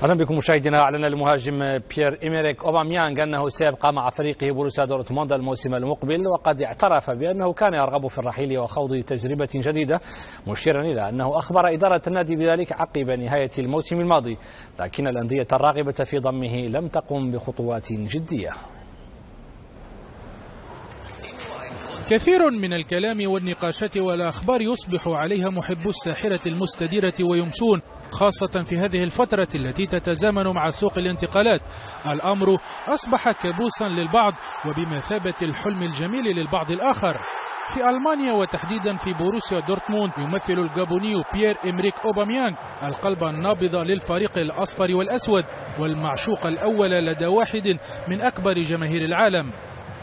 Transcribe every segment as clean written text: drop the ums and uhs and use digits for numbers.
اهلا بكم مشاهدينا. اعلن المهاجم بيير إيميريك أوباميانغ انه سيبقى مع فريقه بروسيا دورتموند الموسم المقبل، وقد اعترف بانه كان يرغب في الرحيل وخوض تجربه جديده، مشيرا الى انه اخبر اداره النادي بذلك عقب نهايه الموسم الماضي، لكن الانديه الراغبه في ضمه لم تقم بخطوات جديه. كثير من الكلام والنقاشات والأخبار يصبح عليها محبو الساحرة المستديرة ويمسون، خاصة في هذه الفترة التي تتزامن مع سوق الانتقالات. الأمر أصبح كابوسا للبعض وبمثابة الحلم الجميل للبعض الآخر. في ألمانيا وتحديدا في بوروسيا دورتموند يمثل الجابوني بيير إيميريك أوباميانغ القلب النابض للفريق الأصفر والأسود والمعشوق الأول لدى واحد من أكبر جماهير العالم.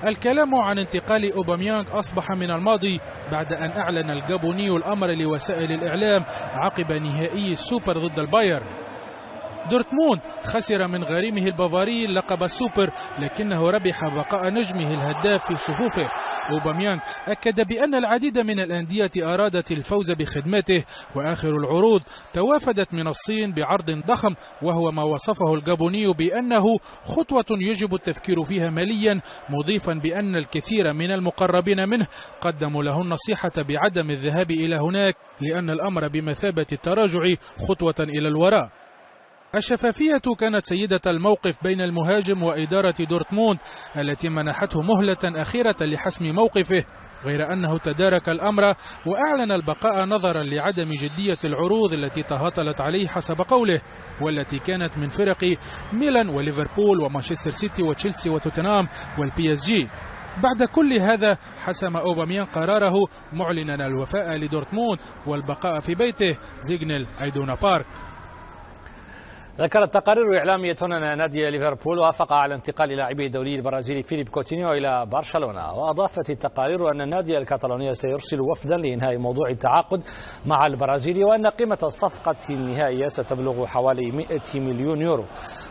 الكلام عن انتقال أوباميانغ أصبح من الماضي بعد أن أعلن الجابوني الأمر لوسائل الإعلام عقب نهائي السوبر ضد البايرن. دورتموند خسر من غريمه البافاري لقب السوبر، لكنه ربح بقاء نجمه الهداف في صفوفه. أوباميانغ أكد بأن العديد من الأندية أرادت الفوز بخدمته، وآخر العروض توافدت من الصين بعرض ضخم، وهو ما وصفه الجابوني بأنه خطوة يجب التفكير فيها ماليا، مضيفا بأن الكثير من المقربين منه قدموا له النصيحة بعدم الذهاب إلى هناك، لأن الأمر بمثابة التراجع خطوة إلى الوراء. الشفافية كانت سيدة الموقف بين المهاجم وإدارة دورتموند التي منحته مهلة أخيرة لحسم موقفه، غير أنه تدارك الأمر وأعلن البقاء نظرا لعدم جدية العروض التي تهاطلت عليه حسب قوله، والتي كانت من فرق ميلان وليفربول ومانشستر سيتي وتشيلسي وتوتنهام والبي اس جي. بعد كل هذا حسم أوباميانغ قراره، معلنا الوفاء لدورتموند والبقاء في بيته زيغنيل ايدونا بارك. ذكرت تقارير إعلامية أن نادي ليفربول وافق على انتقال لاعبه الدولي البرازيلي فيليب كوتينيو إلى برشلونة، وأضافت التقارير أن النادي الكتالوني سيرسل وفدا لإنهاء موضوع التعاقد مع البرازيلي، وأن قيمة الصفقة النهائية ستبلغ حوالي 100 مليون يورو.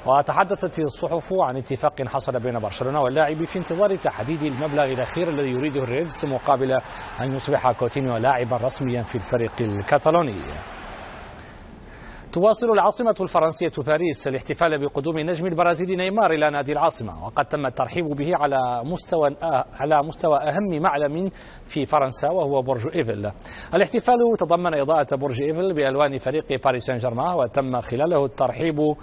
وتحدثت الصحف عن اتفاق حصل بين برشلونة واللاعب في انتظار تحديد المبلغ الأخير الذي يريده الريدز مقابل أن يصبح كوتينيو لاعبا رسميا في الفريق الكتالوني. تواصل العاصمة الفرنسية باريس الاحتفال بقدوم نجم البرازيلي نيمار إلى نادي العاصمة، وقد تم الترحيب به على مستوى أهم معلم في فرنسا وهو برج إيفل. الاحتفال تضمن إضاءة برج إيفل بألوان فريق باريس سان جيرمان، وتم خلاله الترحيب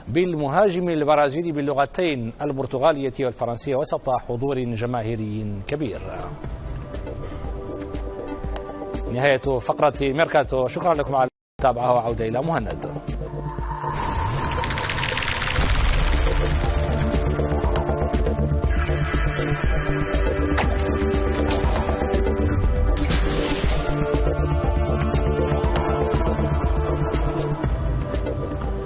بالمهاجم البرازيلي باللغتين البرتغالية والفرنسية وسط حضور جماهيري كبير. نهاية فقرة ميركاتو، شكرا لكم على المتابعة وعودة إلى مهند.